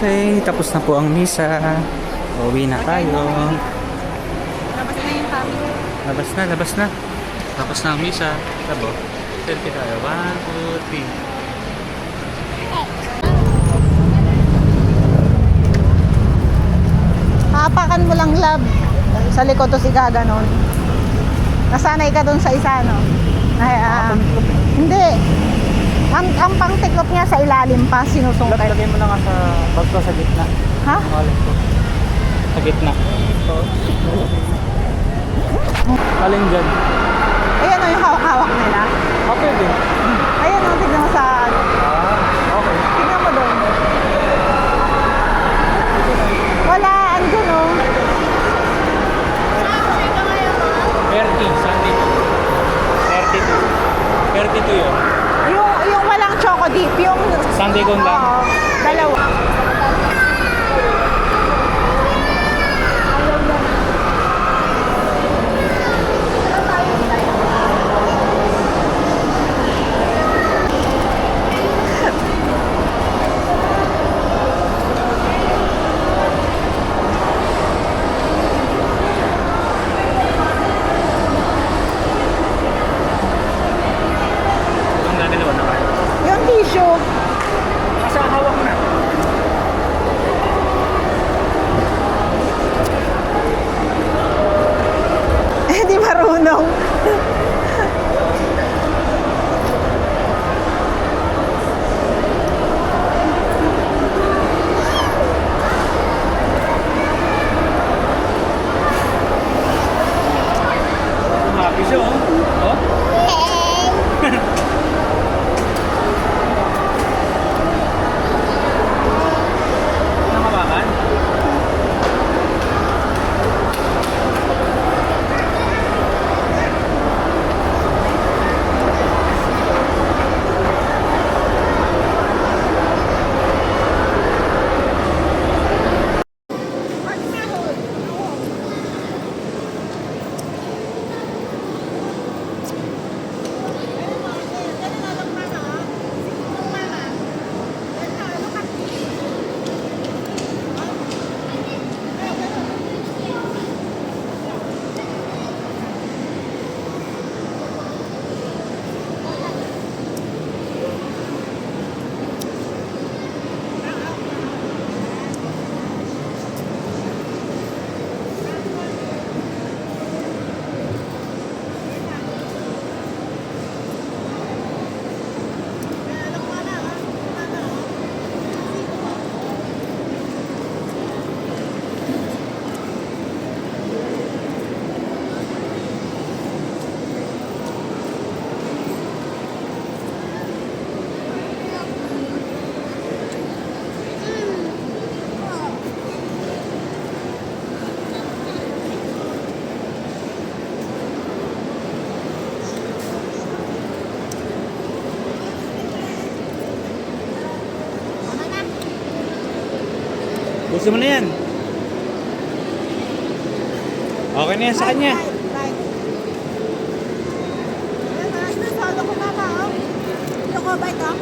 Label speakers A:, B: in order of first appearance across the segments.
A: Okay, tapos na po ang misa. Uwi na tayo.
B: Labas na yung kami.
A: Labas na. Tapos na ang misa. Tabo. Selfie tayo. 1, 2, 3.
B: Hapakan mo lang, love. Sa likod to si gaganon. Nasanay ka dun sa isa, no? Hindi. Ang pangtiklop niya sa ilalim pa, sinusungkay.
A: Lagay mo na nga sa bag ko sa gitna.
B: Ha?
A: Sa gitna. Alin dyan?
B: Ayan o yung hawak-hawak nila.
A: Okay din.
B: Ayan o, tignan mo sa ano.
A: Okay.
B: Tignan mo doon. Wala, andun o.
A: 30, Sunday. 32. 32 yun.
B: Yung walang choco dip, yung...
A: Sunday kung lang.
B: Oo, dalawa.
A: Ang dalawa na kayo.
B: Yung tissue.
A: Asa hawak na.
B: Di marunong.
A: Happy siya, oh. Oh? Nakabakan? Gusto mo na yan? Okay na yan sa kanya.
B: Solo ko mama, oh. Ito ko, bite, oh.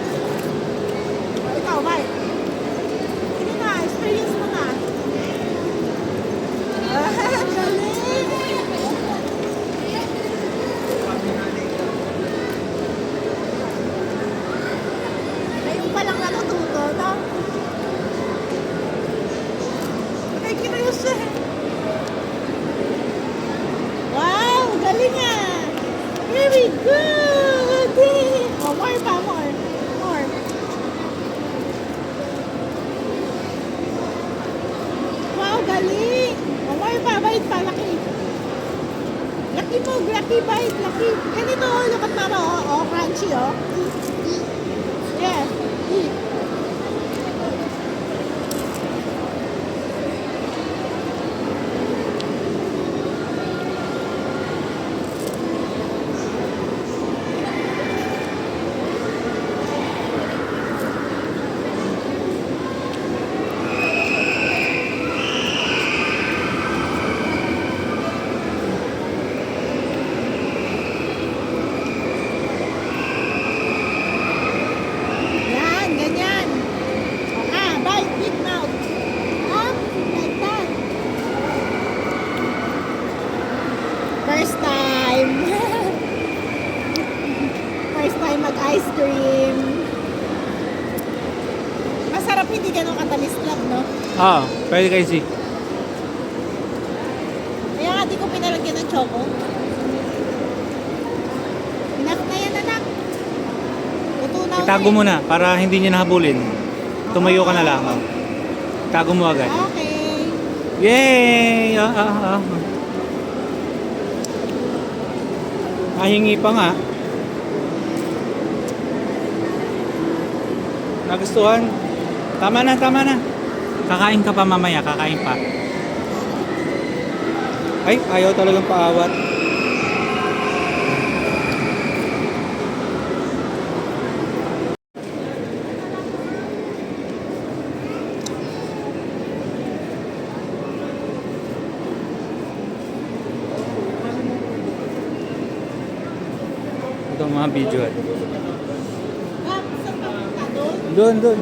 B: Ikaw, bite. Sige na, experience mo na. Galing! Ngayon pa lang natututo, no? Ay, curious eh. Wow, galing ah. Very good. Oh, more pa, more. More. Wow, galing. Oh, more pa, bait pa, laki. Laki. Lucky mo, lucky bite, lucky. Ganito, oh, look at mama, oh, oh, crunchy, oh. Yes, eat. Yan, ganyan. Ah, bite, big mouth. Up, like that. First time. First time mag-ice cream. Masarap, hindi ganun katamis lang, no?
A: Ah, pwede kayo si.
B: Kaya nga di ko pinalagyan ng choco. Enough na yan, anak. Tutunaw
A: Itago
B: na
A: mo na para hindi niya nahabulin. Tumayo ka na lang. Oh. Itago mo agad.
B: Okay.
A: Yay! Nahingi pa nga. Nagustuhan. Tama na, tama na. Kakain ka pa mamaya, kakain pa. Ay, ayaw talagang paawat. Ito mga video.
B: Ah, saan pa punta doon?
A: Doon, doon.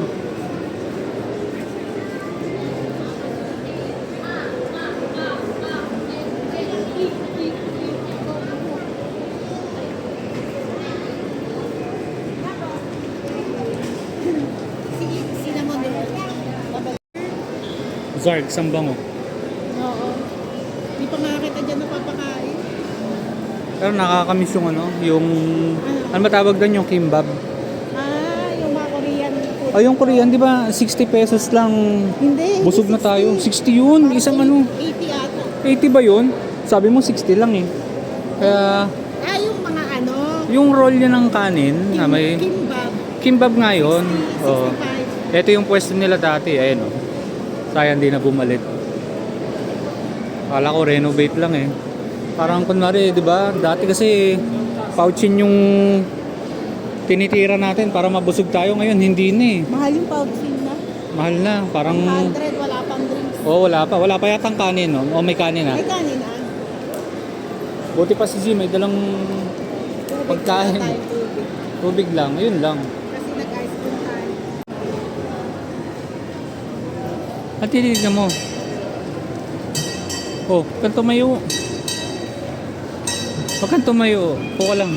B: Cinnamon din.
A: Zarg, sambango.
B: Oo. Hindi pa makakita dyan napapakain.
A: Pero nakakamiss yung yung... Ano ba tawag doon? Yung kimbab.
B: Ah, yung mga Korean food.
A: Ay, yung Korean, di ba? 60 pesos lang.
B: Hindi.
A: Busog na tayo. 60 yun.
B: Parang
A: Isang
B: 80 ata.
A: 80 ba yun? Sabi mo 60 lang eh. Kaya,
B: Ah, yung mga ano.
A: yung roll niya ng kanin, na may
B: Kimbab.
A: kimbab nga yun.
B: 60,
A: Oo.
B: 65.
A: Ito yung pwesto nila dati. Ayun o. Sayang di na bumalik. Kala ko renovate lang eh. Parang kunwari, di ba? Dati kasi pouchin yung tinitira natin para mabusog tayo. Ngayon, hindi na eh.
B: Mahal yung pouching na.
A: Mahal na. Parang,
B: 100, wala pang drinks.
A: wala pa. Wala pa yatang kanin, no? O may kanin na.
B: Ay, kanin ah.
A: Buti pa si Z, may dalang
B: Tubig
A: pagkain.
B: na tayo, tubig.
A: Tubig lang. Ayun lang.
B: Kasi nag-ice cream tayo.
A: At titignan mo. Oh, kan tumayo. Huwag kang tumayo. Upo ka lang.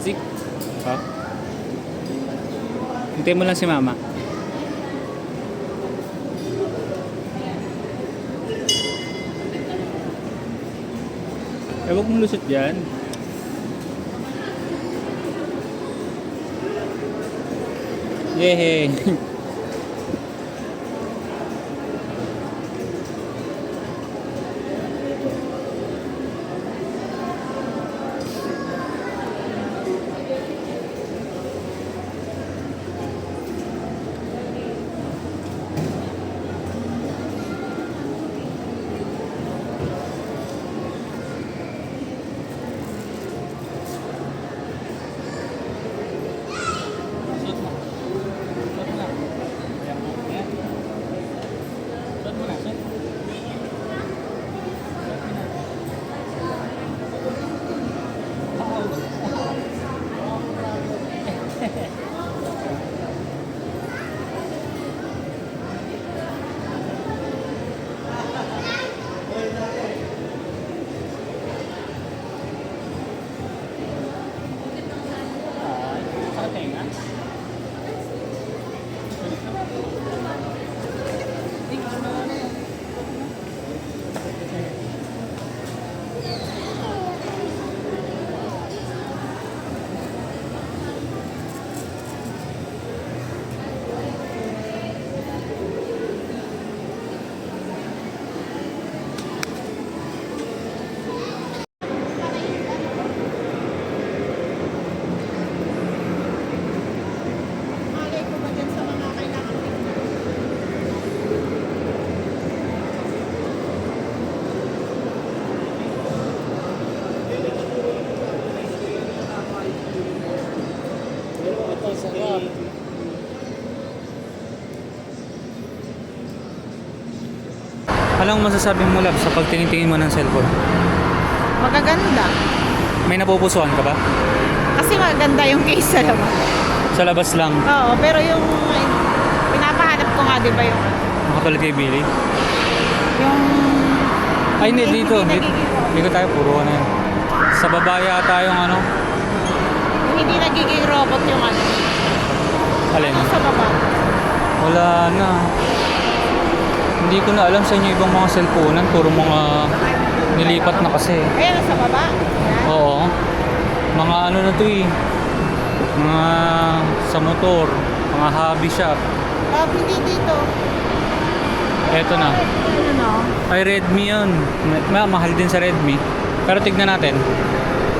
A: Zik. Ha? Hintayin mo lang si mama. Huwag mong lusot dyan. Yehey! Anong masasabi mo, Lab, sa pagtingin-tingin mo ng cellphone?
B: Magaganda.
A: May napupusuan ka ba?
B: Kasi maganda yung case sa labas.
A: Sa labas lang.
B: Oo, pero yung pinapahanap ko nga, di ba yung
A: Nakatulad kay Billy.
B: yung
A: Ay, hindi, dito.
B: nagiging-
A: Dito tayo, puro na yan. Sa baba yata yung ano.
B: yung hindi nagiging robot yung ano.
A: Alin?
B: Ano sa baba?
A: Wala na. Hindi ko na alam sa inyo ibang mga cellphone. Puro mga nilipat na kasi.
B: Ayan, sa baba. Ayan.
A: Oo. Mga ano na to eh. Mga sa motor. Mga hobby shop.
B: Hindi dito.
A: Eto na.
B: Ano no?
A: Ay, Redmi yun. Mahal din sa Redmi. Pero tignan natin.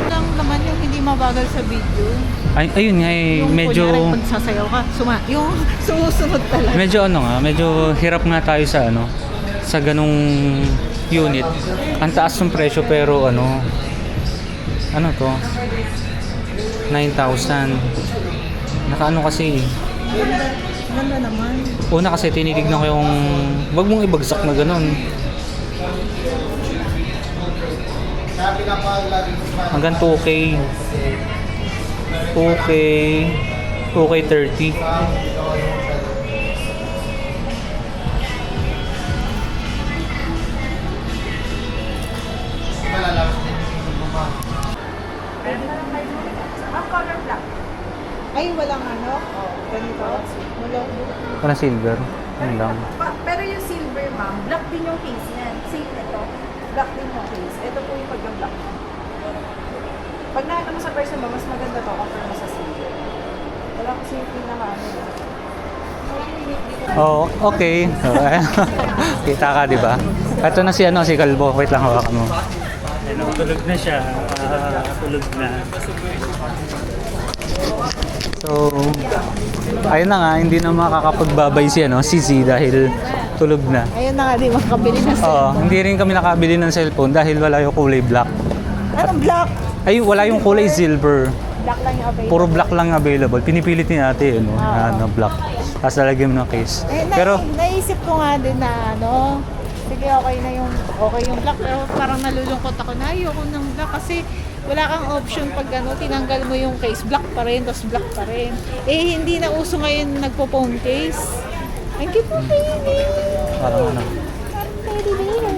B: Lang naman yung hindi mabagal sa video.
A: Ay, ayun nga eh.
B: Yung
A: Medyo...
B: kunyari pagsasayaw ka, yung sumusunod talaga.
A: Medyo ano nga. Medyo hirap nga tayo sa ano. Sa ganung unit. Ang taas ng presyo pero ano. Ano to? 9,000. Nakaano kasi.
B: Ganda naman.
A: Una kasi tinitignan ko yung wag mong ibagsak na ganun. Hanggang 2K. 2K. 2K 30.
B: Ay, walang ano? Ganito? Walang
A: Parang silver. Yun lang.
C: Pero yung silver, ma'am, black din yung case niyan. Same ito. Black din yung case. Ito po yung pagka-black. Pag nakita mo sa person mo, mas maganda to compare mo sa silver. Wala kasi yung pinaka ano.
A: Oh, okay. Kita ka, di ba? Ito na si ano, si Kalbo. Wait lang, hawakan mo. Ano, tulog na siya. Tulog na. So, ayun na nga, hindi na makakapagbabay si ano, si Z dahil tulog na.
B: Ayun na nga, di makabili na
A: Oo, hindi rin kami nakabili ng cellphone dahil wala yung kulay black.
B: Anong black?
A: Ay, wala yung kulay silver.
B: Black lang yung available.
A: Puro black lang available. Pinipilit ni ate, ano, na ano, black. Tapos lalagyan mo ng case. Pero,
B: Naisip ko nga din na ano, sige okay yung black, pero parang nalulungkot ako na ayoko ng black kasi wala kang option pag ano, tinanggal mo yung case, black pa rin, tapos black pa rin. Eh, hindi na uso ngayon nagpo-phone case. Ang cute mo, baby.
A: parang ano.
B: Parang teddy bear.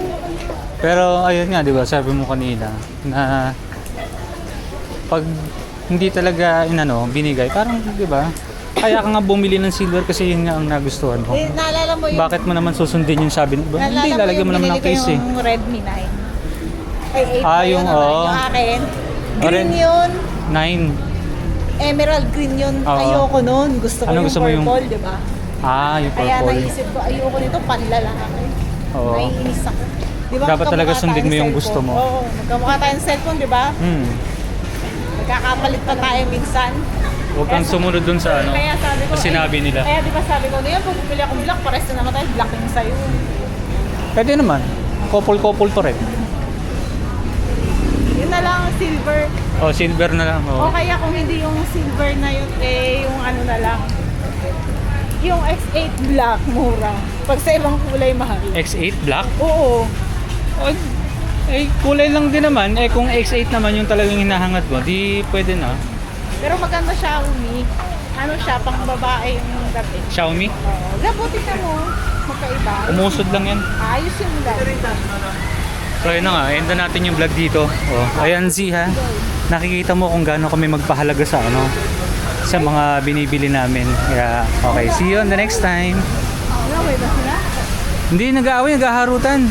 A: Pero, ayun nga, di ba, sabi mo kanina, na pag hindi talaga inano, binigay, parang, di ba, kaya ka nga bumili ng silver kasi yun nga ang nagustuhan mo.
B: Eh, naalala mo yung...
A: Bakit mo naman susundin yung sabi? Hindi, lalagyan mo naman ng case eh.
B: yung Redmi 9. Ay, 8
A: Ah,
B: ba
A: yung,
B: yun, ano?
A: oo.
B: Yung akin. Green
A: Oren.
B: yun.
A: 9.
B: Emerald green yun.
A: Oo.
B: Ayoko nun. Gusto ko
A: Ano
B: yung
A: gusto mo yung-
B: purple, di ba?
A: Ah, yung
B: Kaya
A: purple.
B: naisip ko, ayoko nito, panlalaki.
A: Oo.
B: Naiinis ako. Di ba,
A: Dapat talaga
B: magkamukha
A: sundin
B: tayo
A: mo yung
B: ng
A: gusto mo.
B: cellphone? Oo, magkamukha tayo ng cellphone, di ba? Nagkakapalit pa tayo minsan.
A: Huwag kang sumunod dun sa ano,
B: Kaya sabi ko,
A: sa sinabi nila.
B: Kaya di ba sabi ko, niya, pag bumili akong black, pares na naman tayo, black yung sa'yo.
A: Pwede naman. Couple-couple pa rin.
B: Yun na lang, silver.
A: Oh, silver na lang.
B: O
A: Oh.
B: kaya kung hindi yung silver na yun, eh, yung ano na lang. Yung X8 black, mura. Pag sa ibang kulay, mahal.
A: X8 black?
B: Oo.
A: Oh, eh, kulay lang din naman. Eh, kung X8 naman yung talagang hinahangat mo, di pwede na.
B: Pero maganda Xiaomi. Ano siya, pang babae yung dapat.
A: Xiaomi?
B: Oo. Labutin na mo. Magkaiba.
A: Umusod lang yan.
B: Ayos yung dapat.
A: So, ayun na nga. End na natin yung vlog dito. Oh, ayan Z ha. Nakikita mo kung gaano kami magpahalaga sa ano, sa mga binibili namin. Kaya, okay. See you on the next time.
B: Away ba sila?
A: Hindi, nag-aaway, naghaharutan.